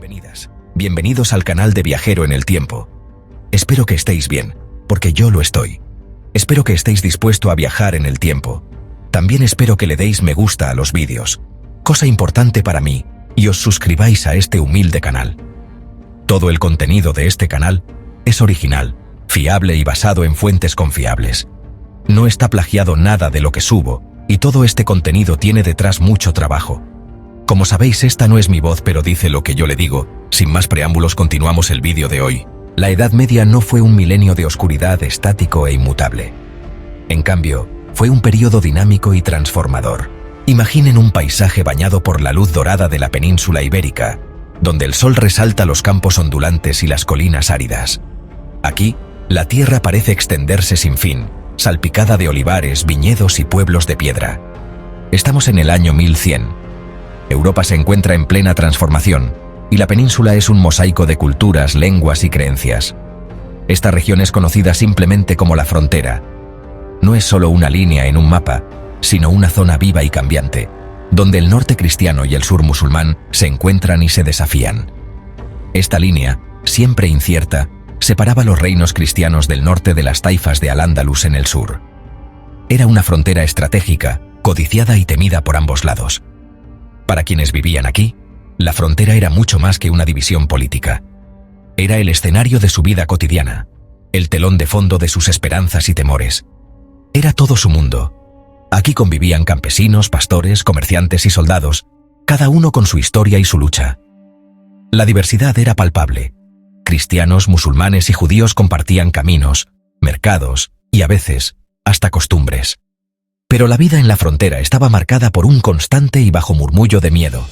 Bienvenidas, bienvenidos al canal de Viajero en el Tiempo. Espero que estéis bien, porque yo lo estoy. Espero que estéis dispuesto a viajar en el tiempo. También espero que le deis me gusta a los vídeos, cosa importante para mí, y os suscribáis a este humilde canal. Todo el contenido de este canal es original, fiable y basado en fuentes confiables. No está plagiado nada de lo que subo, y todo este contenido tiene detrás mucho trabajo. Como sabéis, esta no es mi voz, pero dice lo que yo le digo. Sin más preámbulos, continuamos el vídeo de hoy. La Edad Media no fue un milenio de oscuridad estático e inmutable. En cambio, fue un periodo dinámico y transformador. Imaginen un paisaje bañado por la luz dorada de la península ibérica, donde el sol resalta los campos ondulantes y las colinas áridas. Aquí, la tierra parece extenderse sin fin, salpicada de olivares, viñedos y pueblos de piedra. Estamos en el año 1100. Europa se encuentra en plena transformación, y la península es un mosaico de culturas, lenguas y creencias. Esta región es conocida simplemente como la frontera. No es solo una línea en un mapa, sino una zona viva y cambiante, donde el norte cristiano y el sur musulmán se encuentran y se desafían. Esta línea, siempre incierta, separaba los reinos cristianos del norte de las taifas de Al-Ándalus en el sur. Era una frontera estratégica, codiciada y temida por ambos lados. Para quienes vivían aquí, la frontera era mucho más que una división política. Era el escenario de su vida cotidiana, el telón de fondo de sus esperanzas y temores. Era todo su mundo. Aquí convivían campesinos, pastores, comerciantes y soldados, cada uno con su historia y su lucha. La diversidad era palpable. Cristianos, musulmanes y judíos compartían caminos, mercados y, a veces, hasta costumbres. Pero la vida en la frontera estaba marcada por un constante y bajo murmullo de miedo.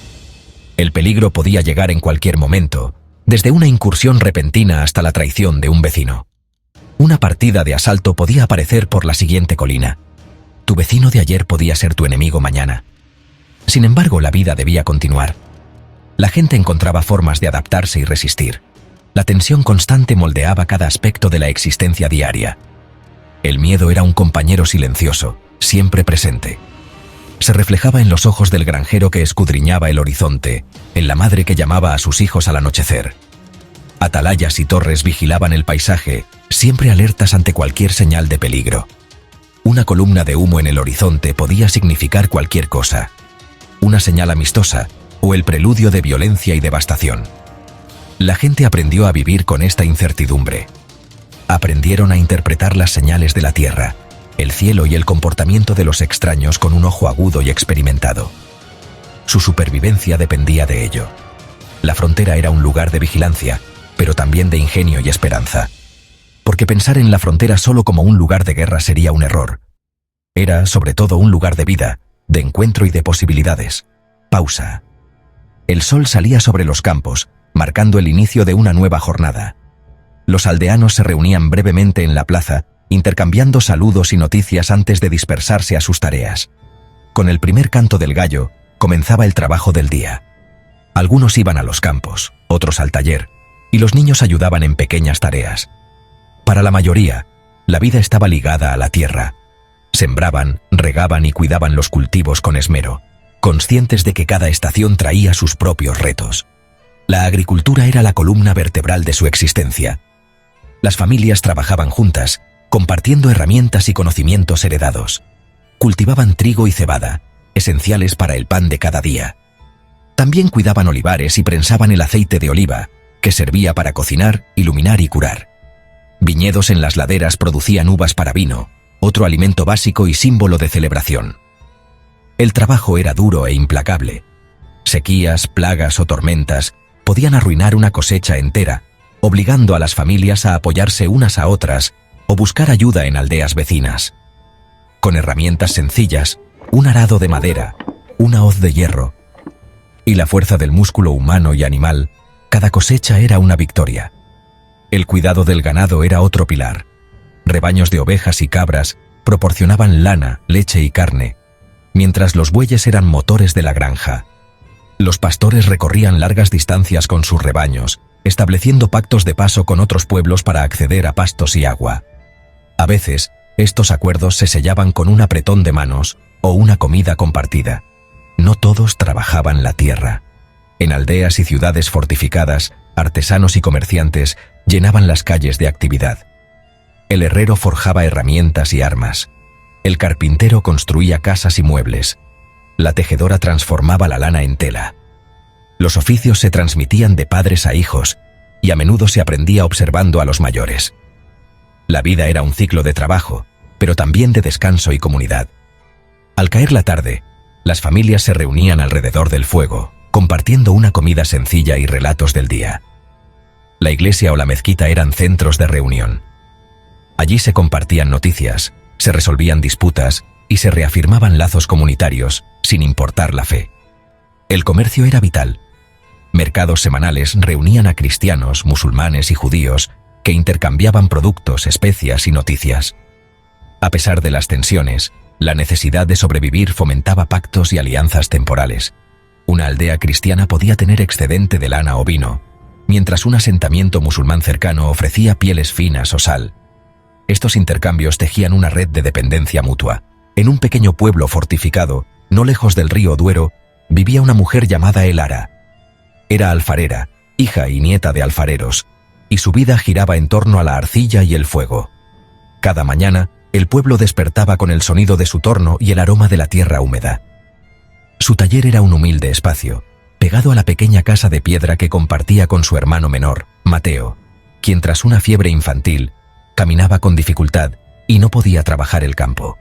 El peligro podía llegar en cualquier momento, desde una incursión repentina hasta la traición de un vecino. Una partida de asalto podía aparecer por la siguiente colina. Tu vecino de ayer podía ser tu enemigo mañana. Sin embargo, la vida debía continuar. La gente encontraba formas de adaptarse y resistir. La tensión constante moldeaba cada aspecto de la existencia diaria. El miedo era un compañero silencioso, siempre presente. Se reflejaba en los ojos del granjero que escudriñaba el horizonte, en la madre que llamaba a sus hijos al anochecer. Atalayas y torres vigilaban el paisaje, siempre alertas ante cualquier señal de peligro. Una columna de humo en el horizonte podía significar cualquier cosa. Una señal amistosa o el preludio de violencia y devastación. La gente aprendió a vivir con esta incertidumbre. Aprendieron a interpretar las señales de la tierra, el cielo y el comportamiento de los extraños con un ojo agudo y experimentado. Su supervivencia dependía de ello. La frontera era un lugar de vigilancia, pero también de ingenio y esperanza. Porque pensar en la frontera solo como un lugar de guerra sería un error. Era, sobre todo, un lugar de vida, de encuentro y de posibilidades. Pausa. El sol salía sobre los campos, marcando el inicio de una nueva jornada. Los aldeanos se reunían brevemente en la plaza, intercambiando saludos y noticias antes de dispersarse a sus tareas. Con el primer canto del gallo, comenzaba el trabajo del día. Algunos iban a los campos, otros al taller, y los niños ayudaban en pequeñas tareas. Para la mayoría, la vida estaba ligada a la tierra. Sembraban, regaban y cuidaban los cultivos con esmero, conscientes de que cada estación traía sus propios retos. La agricultura era la columna vertebral de su existencia. Las familias trabajaban juntas, compartiendo herramientas y conocimientos heredados. Cultivaban trigo y cebada, esenciales para el pan de cada día. También cuidaban olivares y prensaban el aceite de oliva, que servía para cocinar, iluminar y curar. Viñedos en las laderas producían uvas para vino, otro alimento básico y símbolo de celebración. El trabajo era duro e implacable. Sequías, plagas o tormentas podían arruinar una cosecha entera, obligando a las familias a apoyarse unas a otras o buscar ayuda en aldeas vecinas. Con herramientas sencillas, un arado de madera, una hoz de hierro y la fuerza del músculo humano y animal, cada cosecha era una victoria. El cuidado del ganado era otro pilar. Rebaños de ovejas y cabras proporcionaban lana, leche y carne, mientras los bueyes eran motores de la granja. Los pastores recorrían largas distancias con sus rebaños, estableciendo pactos de paso con otros pueblos para acceder a pastos y agua. A veces, estos acuerdos se sellaban con un apretón de manos o una comida compartida. No todos trabajaban la tierra. En aldeas y ciudades fortificadas, artesanos y comerciantes llenaban las calles de actividad. El herrero forjaba herramientas y armas. El carpintero construía casas y muebles. La tejedora transformaba la lana en tela. Los oficios se transmitían de padres a hijos y a menudo se aprendía observando a los mayores. La vida era un ciclo de trabajo, pero también de descanso y comunidad. Al caer la tarde, las familias se reunían alrededor del fuego, compartiendo una comida sencilla y relatos del día. La iglesia o la mezquita eran centros de reunión. Allí se compartían noticias, se resolvían disputas y se reafirmaban lazos comunitarios, sin importar la fe. El comercio era vital. Mercados semanales reunían a cristianos, musulmanes y judíos que intercambiaban productos, especias y noticias. A pesar de las tensiones, la necesidad de sobrevivir fomentaba pactos y alianzas temporales. Una aldea cristiana podía tener excedente de lana o vino, mientras un asentamiento musulmán cercano ofrecía pieles finas o sal. Estos intercambios tejían una red de dependencia mutua. En un pequeño pueblo fortificado, no lejos del río Duero, vivía una mujer llamada Elara. Era alfarera, hija y nieta de alfareros, y su vida giraba en torno a la arcilla y el fuego. Cada mañana, el pueblo despertaba con el sonido de su torno y el aroma de la tierra húmeda. Su taller era un humilde espacio, pegado a la pequeña casa de piedra que compartía con su hermano menor, Mateo, quien tras una fiebre infantil, caminaba con dificultad y no podía trabajar el campo.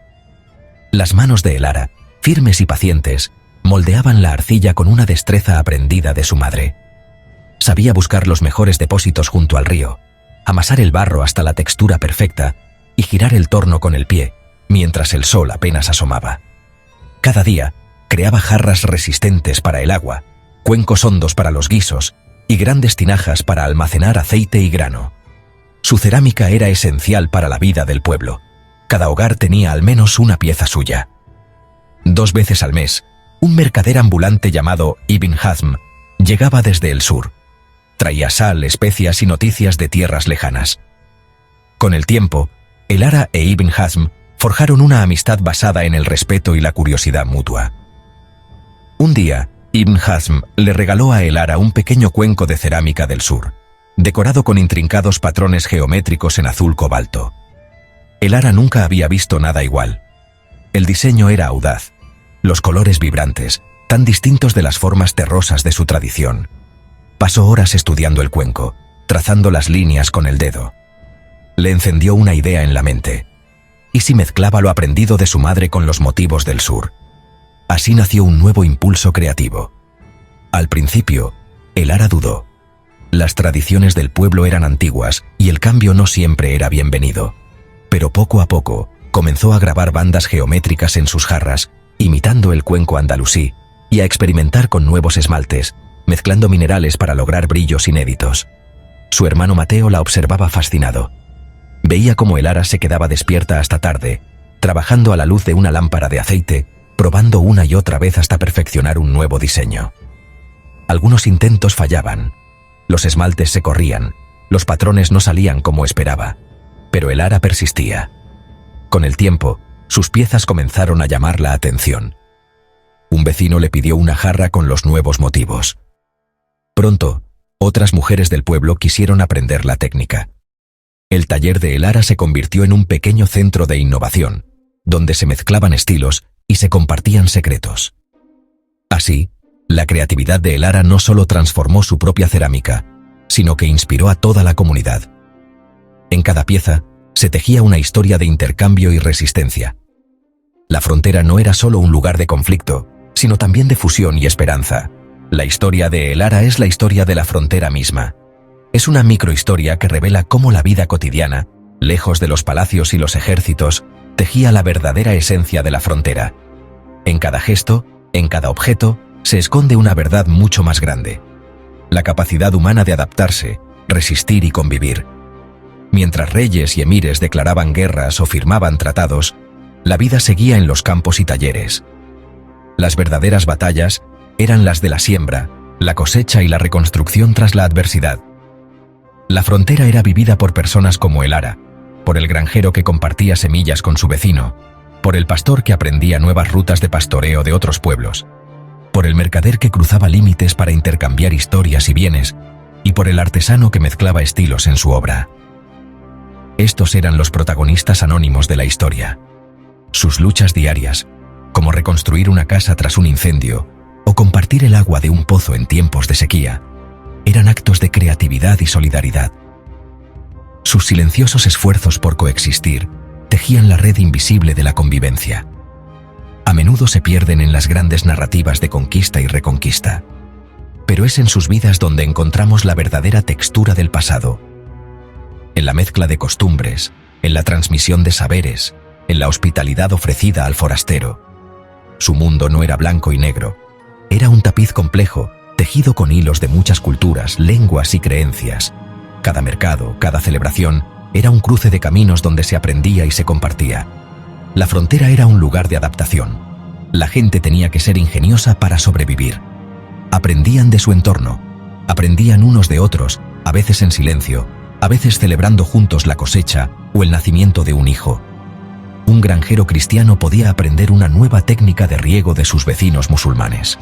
Las manos de Elara, firmes y pacientes, moldeaban la arcilla con una destreza aprendida de su madre. Sabía buscar los mejores depósitos junto al río, amasar el barro hasta la textura perfecta y girar el torno con el pie, mientras el sol apenas asomaba. Cada día, creaba jarras resistentes para el agua, cuencos hondos para los guisos y grandes tinajas para almacenar aceite y grano. Su cerámica era esencial para la vida del pueblo. Cada hogar tenía al menos una pieza suya. 2 veces al mes, un mercader ambulante llamado Ibn Hazm llegaba desde el sur. Traía sal, especias y noticias de tierras lejanas. Con el tiempo, Elara e Ibn Hazm forjaron una amistad basada en el respeto y la curiosidad mutua. Un día, Ibn Hazm le regaló a Elara un pequeño cuenco de cerámica del sur, decorado con intrincados patrones geométricos en azul cobalto. Elara nunca había visto nada igual. El diseño era audaz, los colores vibrantes, tan distintos de las formas terrosas de su tradición. Pasó horas estudiando el cuenco, trazando las líneas con el dedo. Le encendió una idea en la mente. ¿Y si mezclaba lo aprendido de su madre con los motivos del sur? Así nació un nuevo impulso creativo. Al principio, Elara dudó. Las tradiciones del pueblo eran antiguas y el cambio no siempre era bienvenido. Pero poco a poco, comenzó a grabar bandas geométricas en sus jarras, imitando el cuenco andalusí, y a experimentar con nuevos esmaltes, mezclando minerales para lograr brillos inéditos. Su hermano Mateo la observaba fascinado. Veía cómo Elara se quedaba despierta hasta tarde, trabajando a la luz de una lámpara de aceite, probando una y otra vez hasta perfeccionar un nuevo diseño. Algunos intentos fallaban. Los esmaltes se corrían, los patrones no salían como esperaba, pero Elara persistía. Con el tiempo, sus piezas comenzaron a llamar la atención. Un vecino le pidió una jarra con los nuevos motivos. Pronto, otras mujeres del pueblo quisieron aprender la técnica. El taller de Elara se convirtió en un pequeño centro de innovación, donde se mezclaban estilos y se compartían secretos. Así, la creatividad de Elara no solo transformó su propia cerámica, sino que inspiró a toda la comunidad. En cada pieza, se tejía una historia de intercambio y resistencia. La frontera no era solo un lugar de conflicto, sino también de fusión y esperanza. La historia de Elara es la historia de la frontera misma. Es una microhistoria que revela cómo la vida cotidiana, lejos de los palacios y los ejércitos, tejía la verdadera esencia de la frontera. En cada gesto, en cada objeto, se esconde una verdad mucho más grande: la capacidad humana de adaptarse, resistir y convivir. Mientras reyes y emires declaraban guerras o firmaban tratados, la vida seguía en los campos y talleres. Las verdaderas batallas eran las de la siembra, la cosecha y la reconstrucción tras la adversidad. La frontera era vivida por personas como Elara, por el granjero que compartía semillas con su vecino, por el pastor que aprendía nuevas rutas de pastoreo de otros pueblos, por el mercader que cruzaba límites para intercambiar historias y bienes, y por el artesano que mezclaba estilos en su obra. Estos eran los protagonistas anónimos de la historia. Sus luchas diarias, como reconstruir una casa tras un incendio o compartir el agua de un pozo en tiempos de sequía, eran actos de creatividad y solidaridad. Sus silenciosos esfuerzos por coexistir tejían la red invisible de la convivencia. A menudo se pierden en las grandes narrativas de conquista y reconquista, pero es en sus vidas donde encontramos la verdadera textura del pasado. En la mezcla de costumbres, en la transmisión de saberes, en la hospitalidad ofrecida al forastero. Su mundo no era blanco y negro, era un tapiz complejo, tejido con hilos de muchas culturas, lenguas y creencias. Cada mercado, cada celebración, era un cruce de caminos donde se aprendía y se compartía. La frontera era un lugar de adaptación. La gente tenía que ser ingeniosa para sobrevivir. Aprendían de su entorno, aprendían unos de otros, a veces en silencio, a veces celebrando juntos la cosecha o el nacimiento de un hijo. Un granjero cristiano podía aprender una nueva técnica de riego de sus vecinos musulmanes.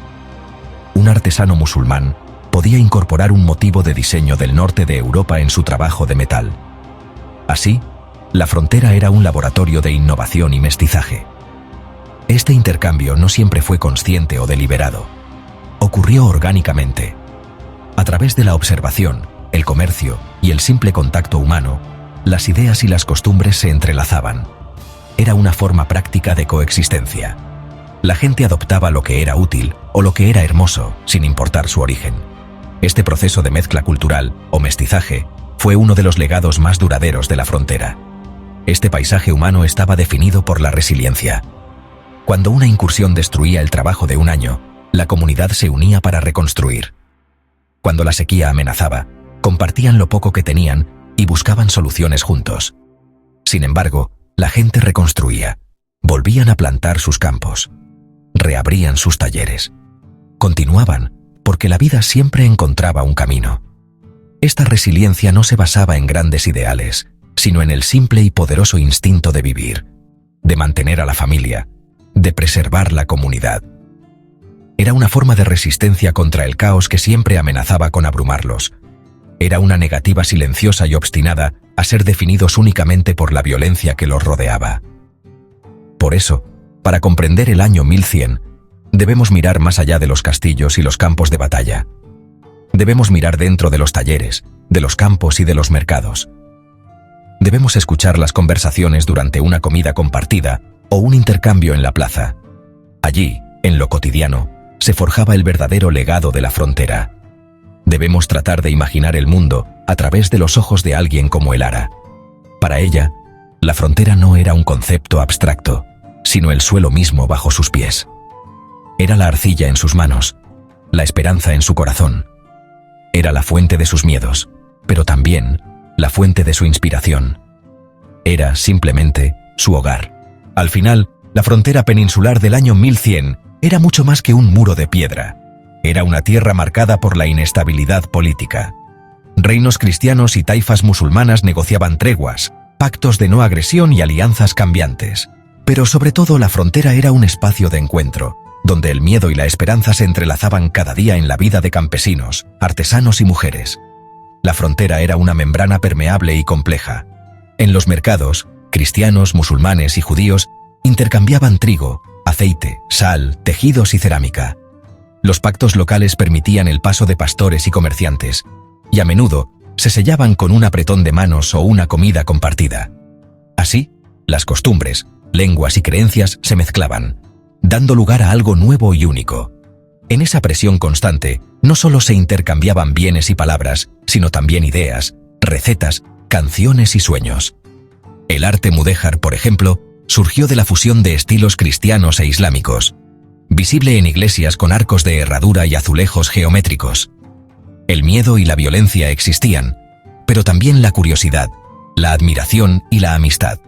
Un artesano musulmán podía incorporar un motivo de diseño del norte de Europa en su trabajo de metal. Así, la frontera era un laboratorio de innovación y mestizaje. Este intercambio no siempre fue consciente o deliberado. Ocurrió orgánicamente. A través de la observación, el comercio y el simple contacto humano, las ideas y las costumbres se entrelazaban. Era una forma práctica de coexistencia. La gente adoptaba lo que era útil o lo que era hermoso, sin importar su origen. Este proceso de mezcla cultural, o mestizaje, fue uno de los legados más duraderos de la frontera. Este paisaje humano estaba definido por la resiliencia. Cuando una incursión destruía el trabajo de un año, la comunidad se unía para reconstruir. Cuando la sequía amenazaba, compartían lo poco que tenían y buscaban soluciones juntos. Sin embargo, la gente reconstruía, volvían a plantar sus campos, reabrían sus talleres. Continuaban, porque la vida siempre encontraba un camino. Esta resiliencia no se basaba en grandes ideales, sino en el simple y poderoso instinto de vivir, de mantener a la familia, de preservar la comunidad. Era una forma de resistencia contra el caos que siempre amenazaba con abrumarlos. Era una negativa silenciosa y obstinada a ser definidos únicamente por la violencia que los rodeaba. Por eso, para comprender el año 1100, debemos mirar más allá de los castillos y los campos de batalla. Debemos mirar dentro de los talleres, de los campos y de los mercados. Debemos escuchar las conversaciones durante una comida compartida o un intercambio en la plaza. Allí, en lo cotidiano, se forjaba el verdadero legado de la frontera. Debemos tratar de imaginar el mundo a través de los ojos de alguien como Elara. Para ella, la frontera no era un concepto abstracto, sino el suelo mismo bajo sus pies. Era la arcilla en sus manos, la esperanza en su corazón. Era la fuente de sus miedos, pero también la fuente de su inspiración. Era, simplemente, su hogar. Al final, la frontera peninsular del año 1100 era mucho más que un muro de piedra. Era una tierra marcada por la inestabilidad política. Reinos cristianos y taifas musulmanas negociaban treguas, pactos de no agresión y alianzas cambiantes. Pero sobre todo la frontera era un espacio de encuentro, donde el miedo y la esperanza se entrelazaban cada día en la vida de campesinos, artesanos y mujeres. La frontera era una membrana permeable y compleja. En los mercados, cristianos, musulmanes y judíos intercambiaban trigo, aceite, sal, tejidos y cerámica. Los pactos locales permitían el paso de pastores y comerciantes, y a menudo se sellaban con un apretón de manos o una comida compartida. Así, las costumbres, lenguas y creencias se mezclaban, dando lugar a algo nuevo y único. En esa presión constante, no solo se intercambiaban bienes y palabras, sino también ideas, recetas, canciones y sueños. El arte mudéjar, por ejemplo, surgió de la fusión de estilos cristianos e islámicos, visible en iglesias con arcos de herradura y azulejos geométricos. El miedo y la violencia existían, pero también la curiosidad, la admiración y la amistad.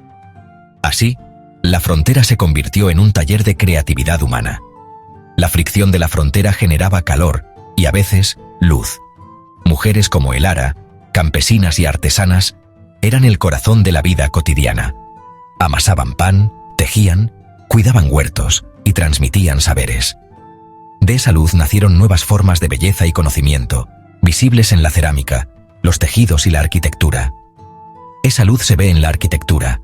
Así, la frontera se convirtió en un taller de creatividad humana. La fricción de la frontera generaba calor y a veces luz. Mujeres como Elara, campesinas y artesanas, eran el corazón de la vida cotidiana. Amasaban pan, tejían, cuidaban huertos y transmitían saberes. De esa luz nacieron nuevas formas de belleza y conocimiento, visibles en la cerámica, los tejidos y la arquitectura. Esa luz se ve en la arquitectura.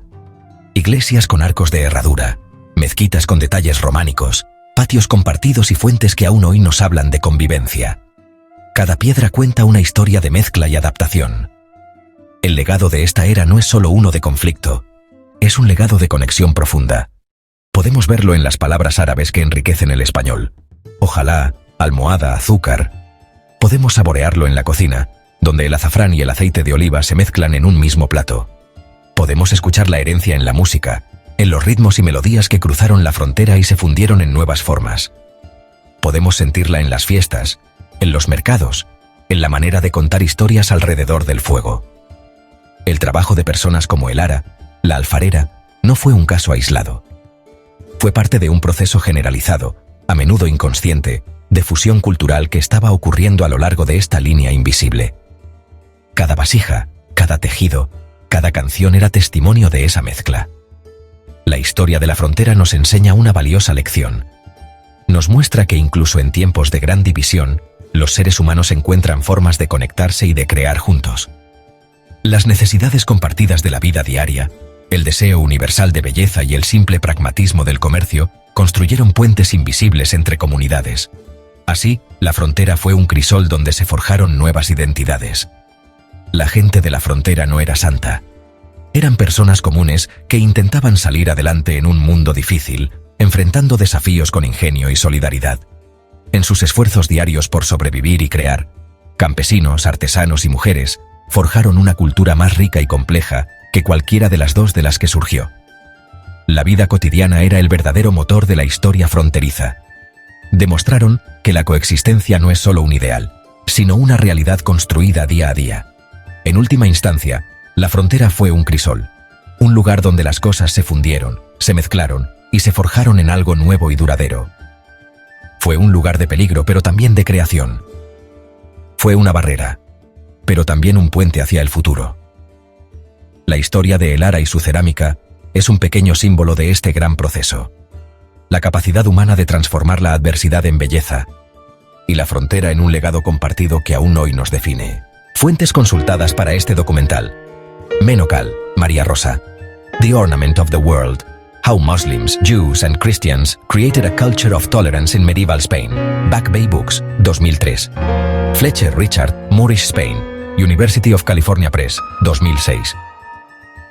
Iglesias con arcos de herradura, mezquitas con detalles románicos, patios compartidos y fuentes que aún hoy nos hablan de convivencia. Cada piedra cuenta una historia de mezcla y adaptación. El legado de esta era no es solo uno de conflicto, es un legado de conexión profunda. Podemos verlo en las palabras árabes que enriquecen el español. Ojalá, almohada, azúcar. Podemos saborearlo en la cocina, donde el azafrán y el aceite de oliva se mezclan en un mismo plato. Podemos escuchar la herencia en la música, en los ritmos y melodías que cruzaron la frontera y se fundieron en nuevas formas. Podemos sentirla en las fiestas, en los mercados, en la manera de contar historias alrededor del fuego. El trabajo de personas como el ara, la alfarera, no fue un caso aislado. Fue parte de un proceso generalizado, a menudo inconsciente, de fusión cultural que estaba ocurriendo a lo largo de esta línea invisible. Cada vasija, cada tejido, cada canción era testimonio de esa mezcla. La historia de la frontera nos enseña una valiosa lección. Nos muestra que incluso en tiempos de gran división, los seres humanos encuentran formas de conectarse y de crear juntos. Las necesidades compartidas de la vida diaria, el deseo universal de belleza y el simple pragmatismo del comercio construyeron puentes invisibles entre comunidades. Así, la frontera fue un crisol donde se forjaron nuevas identidades. La gente de la frontera no era santa. Eran personas comunes que intentaban salir adelante en un mundo difícil, enfrentando desafíos con ingenio y solidaridad. En sus esfuerzos diarios por sobrevivir y crear, campesinos, artesanos y mujeres forjaron una cultura más rica y compleja que cualquiera de las dos de las que surgió. La vida cotidiana era el verdadero motor de la historia fronteriza. Demostraron que la coexistencia no es solo un ideal, sino una realidad construida día a día. En última instancia, la frontera fue un crisol, un lugar donde las cosas se fundieron, se mezclaron y se forjaron en algo nuevo y duradero. Fue un lugar de peligro, pero también de creación. Fue una barrera, pero también un puente hacia el futuro. La historia de el ara y su cerámica es un pequeño símbolo de este gran proceso. La capacidad humana de transformar la adversidad en belleza y la frontera en un legado compartido que aún hoy nos define. Fuentes consultadas para este documental: Menocal, María Rosa. The Ornament of the World. How Muslims, Jews and Christians Created a Culture of Tolerance in Medieval Spain. Back Bay Books, 2003. Fletcher Richard, Moorish Spain. University of California Press, 2006.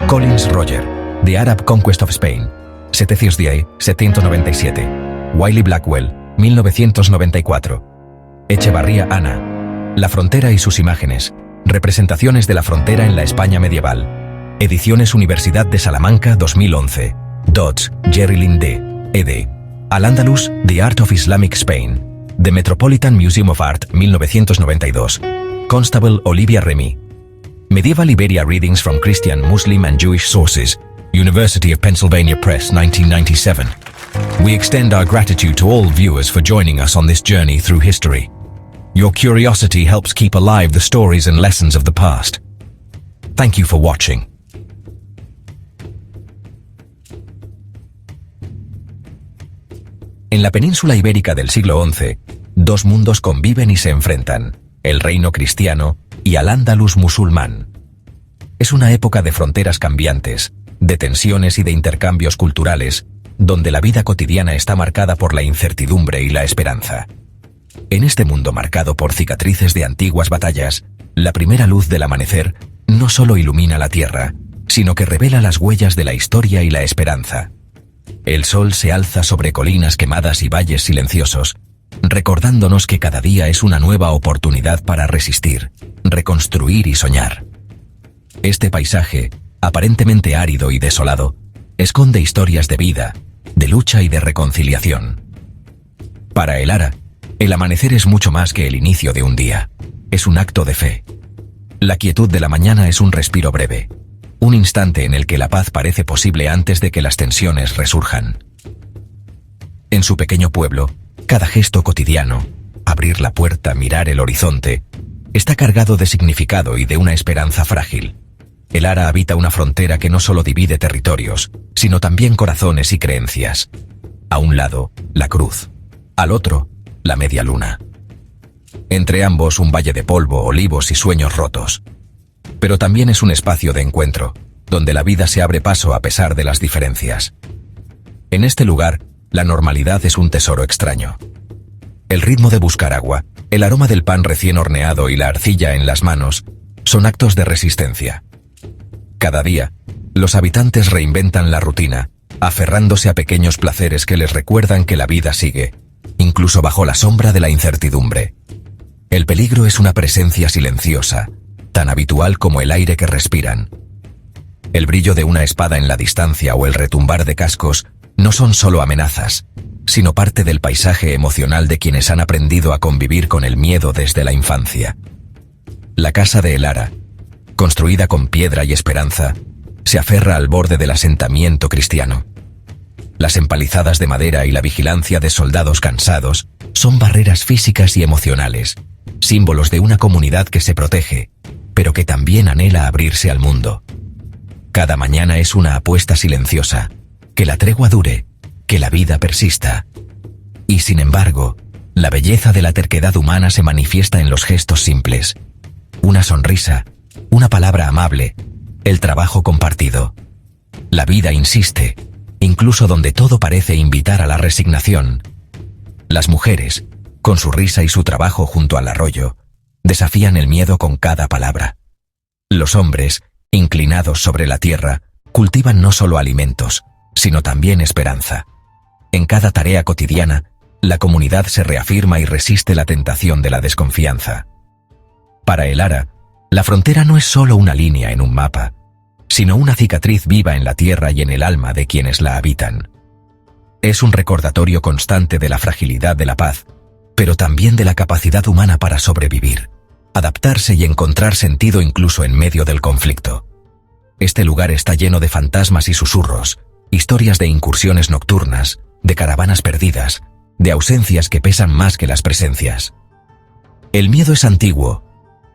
Collins Roger, The Arab Conquest of Spain. Setecios 797. Wiley Blackwell, 1994. Echevarría Ana. La frontera y sus imágenes. Representaciones de la frontera en la España medieval. Ediciones Universidad de Salamanca, 2011. Dodds, Jerry Lynn D. ed. Al-Andalus, The Art of Islamic Spain. The Metropolitan Museum of Art, 1992. Constable Olivia Remy. Medieval Iberia Readings from Christian, Muslim and Jewish Sources. University of Pennsylvania Press, 1997. We extend our gratitude to all viewers for joining us on this journey through history. Your curiosity helps keep alive the stories and lessons of the past. Thank you for watching. En la península ibérica del siglo XI, dos mundos conviven y se enfrentan: el reino cristiano y Al-Ándalus musulmán. Es una época de fronteras cambiantes, de tensiones y de intercambios culturales, donde la vida cotidiana está marcada por la incertidumbre y la esperanza. En este mundo marcado por cicatrices de antiguas batallas, la primera luz del amanecer no solo ilumina la tierra, sino que revela las huellas de la historia y la esperanza. El sol se alza sobre colinas quemadas y valles silenciosos, recordándonos que cada día es una nueva oportunidad para resistir, reconstruir y soñar. Este paisaje, aparentemente árido y desolado, esconde historias de vida, de lucha y de reconciliación. Para el ara, el amanecer es mucho más que el inicio de un día. Es un acto de fe. La quietud de la mañana es un respiro breve, un instante en el que la paz parece posible antes de que las tensiones resurjan. En su pequeño pueblo, cada gesto cotidiano, abrir la puerta, mirar el horizonte, está cargado de significado y de una esperanza frágil. El ara habita una frontera que no solo divide territorios, sino también corazones y creencias. A un lado, la cruz. Al otro, la media luna. Entre ambos un valle de polvo, olivos y sueños rotos. Pero también es un espacio de encuentro, donde la vida se abre paso a pesar de las diferencias. En este lugar, la normalidad es un tesoro extraño. El ritmo de buscar agua, el aroma del pan recién horneado y la arcilla en las manos son actos de resistencia. Cada día, los habitantes reinventan la rutina, aferrándose a pequeños placeres que les recuerdan que la vida sigue, incluso bajo la sombra de la incertidumbre. El peligro es una presencia silenciosa, tan habitual como el aire que respiran. El brillo de una espada en la distancia o el retumbar de cascos no son solo amenazas, sino parte del paisaje emocional de quienes han aprendido a convivir con el miedo desde la infancia. La casa de Elara, construida con piedra y esperanza, se aferra al borde del asentamiento cristiano. Las empalizadas de madera y la vigilancia de soldados cansados son barreras físicas y emocionales, símbolos de una comunidad que se protege, pero que también anhela abrirse al mundo. Cada mañana es una apuesta silenciosa, que la tregua dure, que la vida persista. Y sin embargo, la belleza de la terquedad humana se manifiesta en los gestos simples. Una sonrisa, una palabra amable, el trabajo compartido. La vida insiste, incluso donde todo parece invitar a la resignación. Las mujeres, con su risa y su trabajo junto al arroyo, desafían el miedo con cada palabra. Los hombres, inclinados sobre la tierra, cultivan no solo alimentos, sino también esperanza. En cada tarea cotidiana, la comunidad se reafirma y resiste la tentación de la desconfianza. Para Elara, la frontera no es solo una línea en un mapa, sino una cicatriz viva en la tierra y en el alma de quienes la habitan. Es un recordatorio constante de la fragilidad de la paz, pero también de la capacidad humana para sobrevivir, adaptarse y encontrar sentido incluso en medio del conflicto. Este lugar está lleno de fantasmas y susurros, historias de incursiones nocturnas, de caravanas perdidas, de ausencias que pesan más que las presencias. El miedo es antiguo,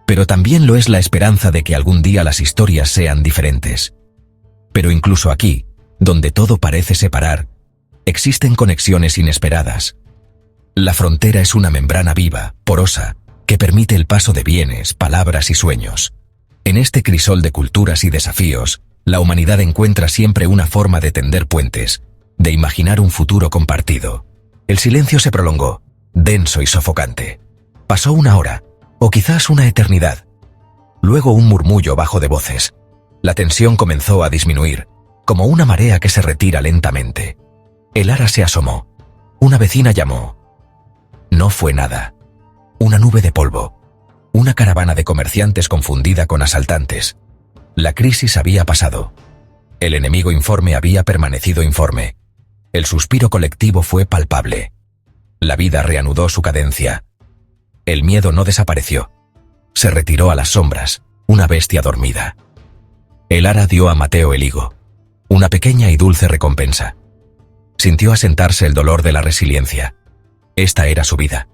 pero también lo es la esperanza de que algún día las historias sean diferentes. Pero incluso aquí, donde todo parece separar, existen conexiones inesperadas. La frontera es una membrana viva, porosa, que permite el paso de bienes, palabras y sueños. En este crisol de culturas y desafíos, la humanidad encuentra siempre una forma de tender puentes, de imaginar un futuro compartido. El silencio se prolongó, denso y sofocante. Pasó una hora, o quizás una eternidad. Luego un murmullo bajo de voces. La tensión comenzó a disminuir, como una marea que se retira lentamente. Elara se asomó. Una vecina llamó. No fue nada. Una nube de polvo. Una caravana de comerciantes confundida con asaltantes. La crisis había pasado. El enemigo informe había permanecido informe. El suspiro colectivo fue palpable. La vida reanudó su cadencia. El miedo no desapareció. Se retiró a las sombras, una bestia dormida. Elara dio a Mateo el higo, una pequeña y dulce recompensa. Sintió asentarse el dolor de la resiliencia. Esta era su vida.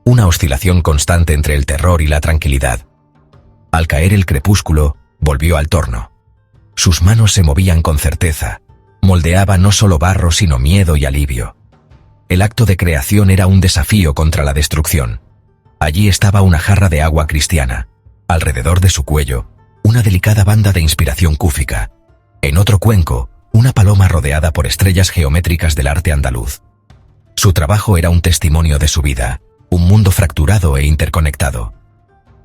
Una oscilación constante entre el terror y la tranquilidad. Al caer el crepúsculo, volvió al torno. Sus manos se movían con certeza. Moldeaba no solo barro sino miedo y alivio. El acto de creación era un desafío contra la destrucción. Allí estaba una jarra de agua cristiana. Alrededor de su cuello, una delicada banda de inspiración cúfica. En otro cuenco, una paloma rodeada por estrellas geométricas del arte andaluz. Su trabajo era un testimonio de su vida, un mundo fracturado e interconectado.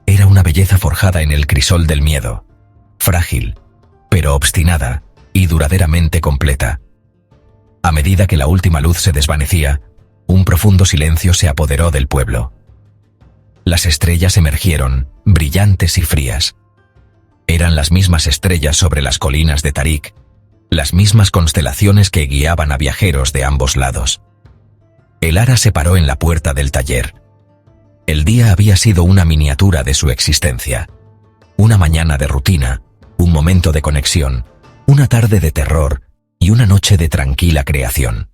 Era una belleza forjada en el crisol del miedo, frágil, pero obstinada y duraderamente completa. A medida que la última luz se desvanecía, un profundo silencio se apoderó del pueblo. Las estrellas emergieron, brillantes y frías. Eran las mismas estrellas sobre las colinas de Tarik, las mismas constelaciones que guiaban a viajeros de ambos lados. Elara se paró en la puerta del taller. El día había sido una miniatura de su existencia. Una mañana de rutina, un momento de conexión, una tarde de terror y una noche de tranquila creación.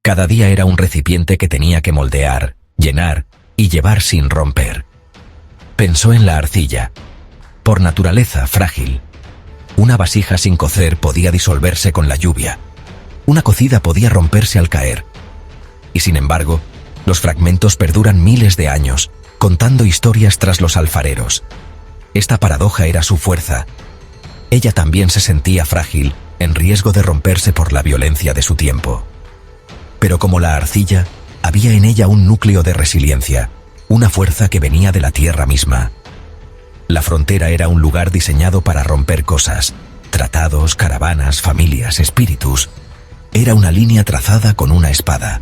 Cada día era un recipiente que tenía que moldear, llenar y llevar sin romper. Pensó en la arcilla. Por naturaleza frágil. Una vasija sin cocer podía disolverse con la lluvia. Una cocida podía romperse al caer. Y sin embargo, Los fragmentos perduran miles de años, contando historias tras los alfareros. Esta paradoja era su fuerza. Ella también se sentía frágil, en riesgo de romperse por la violencia de su tiempo. Pero como la arcilla, había en ella un núcleo de resiliencia, una fuerza que venía de la tierra misma. La frontera era un lugar diseñado para romper cosas, tratados, caravanas, familias, espíritus. Era una línea trazada con una espada.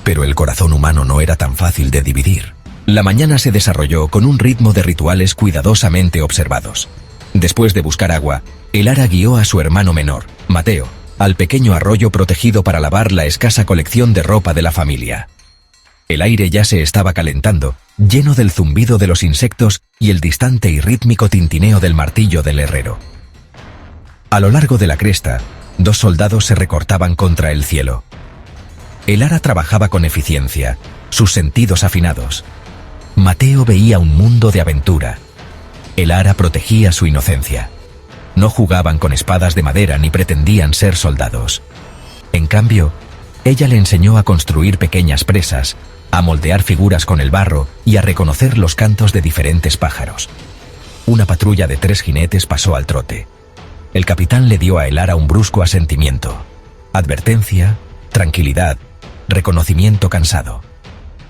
Pero el corazón humano no era tan fácil de dividir. La mañana se desarrolló con un ritmo de rituales cuidadosamente observados. Después de buscar agua, Elara guió a su hermano menor, Mateo, al pequeño arroyo protegido para lavar la escasa colección de ropa de la familia. El aire ya se estaba calentando, lleno del zumbido de los insectos y el distante y rítmico tintineo del martillo del herrero. A lo largo de la cresta, 2 soldados se recortaban contra el cielo. Elara trabajaba con eficiencia, sus sentidos afinados. Mateo veía un mundo de aventura. Elara protegía su inocencia. No jugaban con espadas de madera ni pretendían ser soldados. En cambio, ella le enseñó a construir pequeñas presas, a moldear figuras con el barro y a reconocer los cantos de diferentes pájaros. Una patrulla de 3 jinetes pasó al trote. El capitán le dio a Elara un brusco asentimiento. Advertencia, tranquilidad, reconocimiento cansado.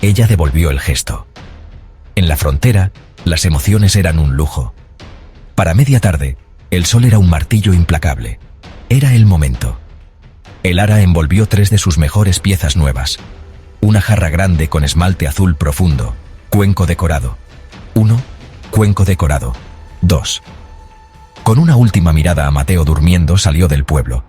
Ella devolvió el gesto. En la frontera, las emociones eran un lujo. Para media tarde, el sol era un martillo implacable. Era el momento. Elara envolvió 3 de sus mejores piezas nuevas. Una jarra grande con esmalte azul profundo, cuenco decorado. 1, cuenco decorado. 2. Con una última mirada a Mateo durmiendo, salió del pueblo.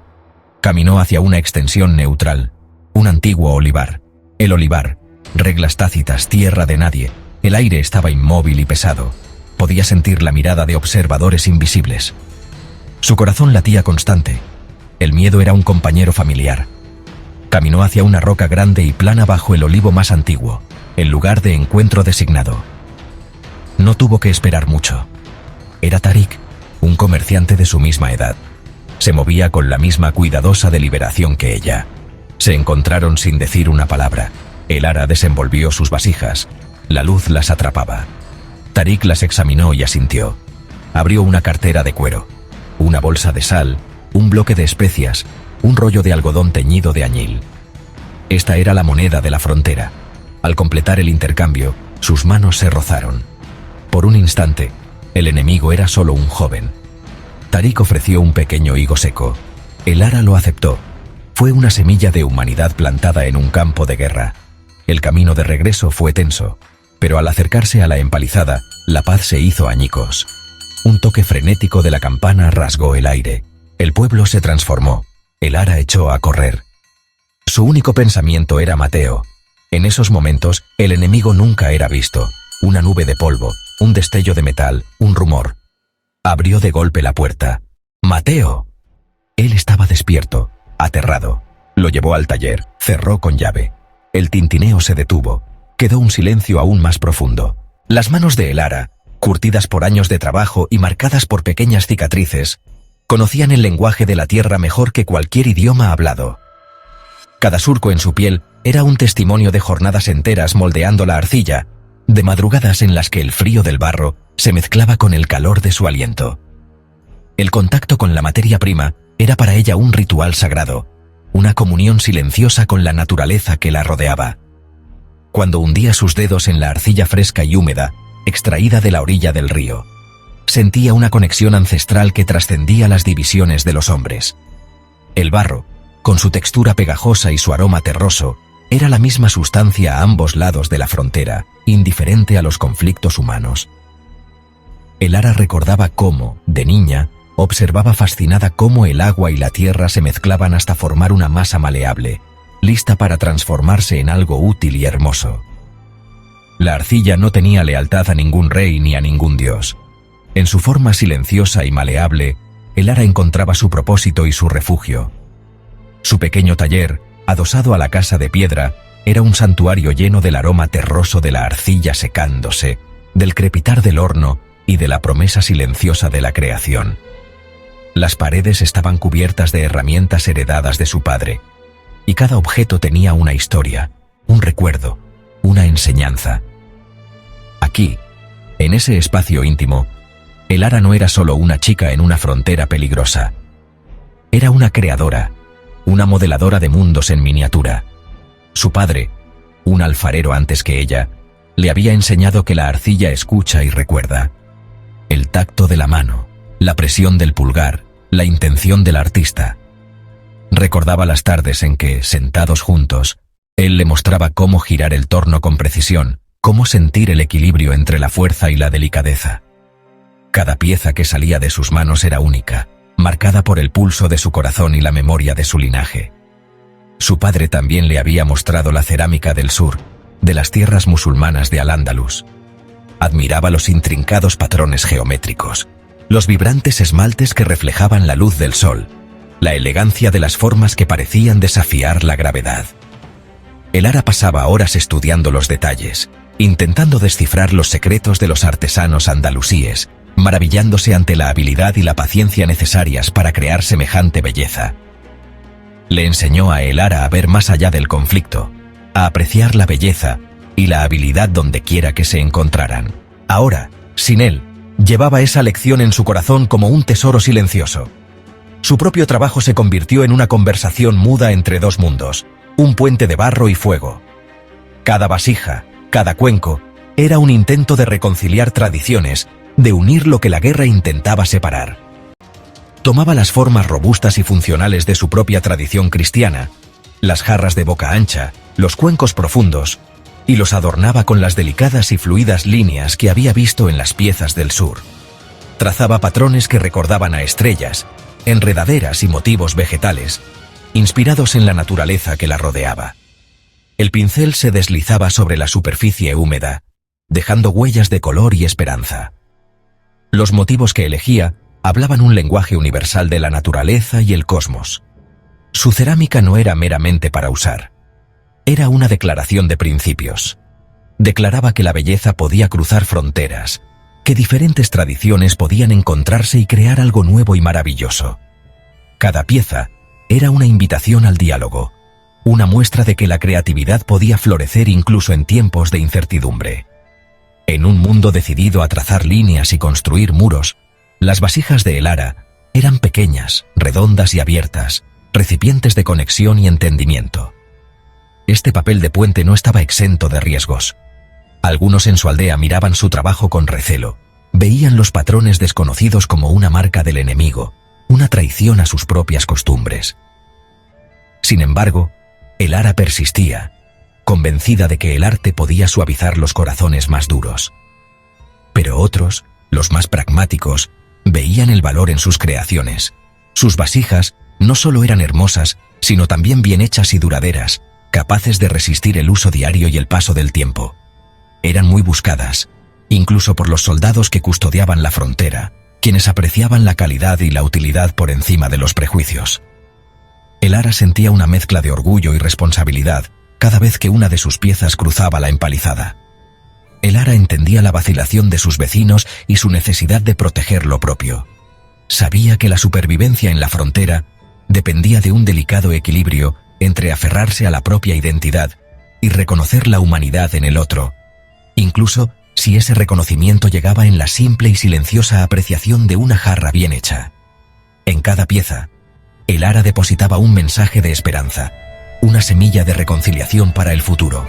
Caminó hacia una extensión neutral, un antiguo olivar. El olivar, reglas tácitas, tierra de nadie. El aire estaba inmóvil y pesado. Podía sentir la mirada de observadores invisibles. Su corazón latía constante. El miedo era un compañero familiar. Caminó hacia una roca grande y plana bajo el olivo más antiguo, el lugar de encuentro designado. No tuvo que esperar mucho. Era Tarik, un comerciante de su misma edad. Se movía con la misma cuidadosa deliberación que ella. Se encontraron sin decir una palabra. Elara desenvolvió sus vasijas. La luz las atrapaba. Tarik las examinó y asintió. Abrió una cartera de cuero, una bolsa de sal, un bloque de especias, un rollo de algodón teñido de añil. Esta era la moneda de la frontera. Al completar el intercambio, sus manos se rozaron. Por un instante, el enemigo era solo un joven. Tarik ofreció un pequeño higo seco. Elara lo aceptó. Fue una semilla de humanidad plantada en un campo de guerra. El camino de regreso fue tenso, pero al acercarse a la empalizada, la paz se hizo añicos. Un toque frenético de la campana rasgó el aire. El pueblo se transformó. Elara echó a correr. Su único pensamiento era Mateo. En esos momentos, el enemigo nunca era visto. Una nube de polvo, un destello de metal, un rumor. Abrió de golpe la puerta. ¡Mateo! Él estaba despierto, aterrado. Lo llevó al taller, cerró con llave. El tintineo se detuvo. Quedó un silencio aún más profundo. Las manos de Elara, curtidas por años de trabajo y marcadas por pequeñas cicatrices, conocían el lenguaje de la tierra mejor que cualquier idioma hablado. Cada surco en su piel era un testimonio de jornadas enteras moldeando la arcilla, de madrugadas en las que el frío del barro se mezclaba con el calor de su aliento. El contacto con la materia prima era para ella un ritual sagrado, una comunión silenciosa con la naturaleza que la rodeaba. Cuando hundía sus dedos en la arcilla fresca y húmeda, extraída de la orilla del río, sentía una conexión ancestral que trascendía las divisiones de los hombres. El barro, con su textura pegajosa y su aroma terroso, era la misma sustancia a ambos lados de la frontera, indiferente a los conflictos humanos. Elara recordaba cómo, de niña, observaba fascinada cómo el agua y la tierra se mezclaban hasta formar una masa maleable, lista para transformarse en algo útil y hermoso. La arcilla no tenía lealtad a ningún rey ni a ningún dios. En su forma silenciosa y maleable, Elara encontraba su propósito y su refugio. Su pequeño taller, adosado a la casa de piedra, era un santuario lleno del aroma terroso de la arcilla secándose, del crepitar del horno y de la promesa silenciosa de la creación. Las paredes estaban cubiertas de herramientas heredadas de su padre, y cada objeto tenía una historia, un recuerdo, una enseñanza. Aquí, en ese espacio íntimo, Elara no era solo una chica en una frontera peligrosa. Era una creadora, una modeladora de mundos en miniatura. Su padre, un alfarero antes que ella, le había enseñado que la arcilla escucha y recuerda. El tacto de la mano, la presión del pulgar, la intención del artista. Recordaba las tardes en que, sentados juntos, él le mostraba cómo girar el torno con precisión, cómo sentir el equilibrio entre la fuerza y la delicadeza. Cada pieza que salía de sus manos era única, marcada por el pulso de su corazón y la memoria de su linaje. Su padre también le había mostrado la cerámica del sur, de las tierras musulmanas de Al-Ándalus. Admiraba los intrincados patrones geométricos, los vibrantes esmaltes que reflejaban la luz del sol, la elegancia de las formas que parecían desafiar la gravedad. Elara pasaba horas estudiando los detalles, intentando descifrar los secretos de los artesanos andalusíes, maravillándose ante la habilidad y la paciencia necesarias para crear semejante belleza. Le enseñó a Elara a ver más allá del conflicto, a apreciar la belleza y la habilidad donde quiera que se encontraran. Ahora, sin él, llevaba esa lección en su corazón como un tesoro silencioso. Su propio trabajo se convirtió en una conversación muda entre dos mundos, un puente de barro y fuego. Cada vasija, cada cuenco, era un intento de reconciliar tradiciones, de unir lo que la guerra intentaba separar. Tomaba las formas robustas y funcionales de su propia tradición cristiana, las jarras de boca ancha, los cuencos profundos, y los adornaba con las delicadas y fluidas líneas que había visto en las piezas del sur. Trazaba patrones que recordaban a estrellas, enredaderas y motivos vegetales, inspirados en la naturaleza que la rodeaba. El pincel se deslizaba sobre la superficie húmeda, dejando huellas de color y esperanza. Los motivos que elegía hablaban un lenguaje universal de la naturaleza y el cosmos. Su cerámica no era meramente para usar. Era una declaración de principios. Declaraba que la belleza podía cruzar fronteras, que diferentes tradiciones podían encontrarse y crear algo nuevo y maravilloso. Cada pieza era una invitación al diálogo, una muestra de que la creatividad podía florecer incluso en tiempos de incertidumbre. En un mundo decidido a trazar líneas y construir muros, las vasijas de Elara eran pequeñas, redondas y abiertas, recipientes de conexión y entendimiento. Este papel de puente no estaba exento de riesgos. Algunos en su aldea miraban su trabajo con recelo, veían los patrones desconocidos como una marca del enemigo, una traición a sus propias costumbres. Sin embargo, Elara persistía, convencida de que el arte podía suavizar los corazones más duros. Pero otros, los más pragmáticos, veían el valor en sus creaciones. Sus vasijas no solo eran hermosas, sino también bien hechas y duraderas, capaces de resistir el uso diario y el paso del tiempo. Eran muy buscadas, incluso por los soldados que custodiaban la frontera, quienes apreciaban la calidad y la utilidad por encima de los prejuicios. Elara sentía una mezcla de orgullo y responsabilidad cada vez que una de sus piezas cruzaba la empalizada. Elara entendía la vacilación de sus vecinos y su necesidad de proteger lo propio. Sabía que la supervivencia en la frontera dependía de un delicado equilibrio entre aferrarse a la propia identidad y reconocer la humanidad en el otro, incluso si ese reconocimiento llegaba en la simple y silenciosa apreciación de una jarra bien hecha. En cada pieza, Elara depositaba un mensaje de esperanza, una semilla de reconciliación para el futuro.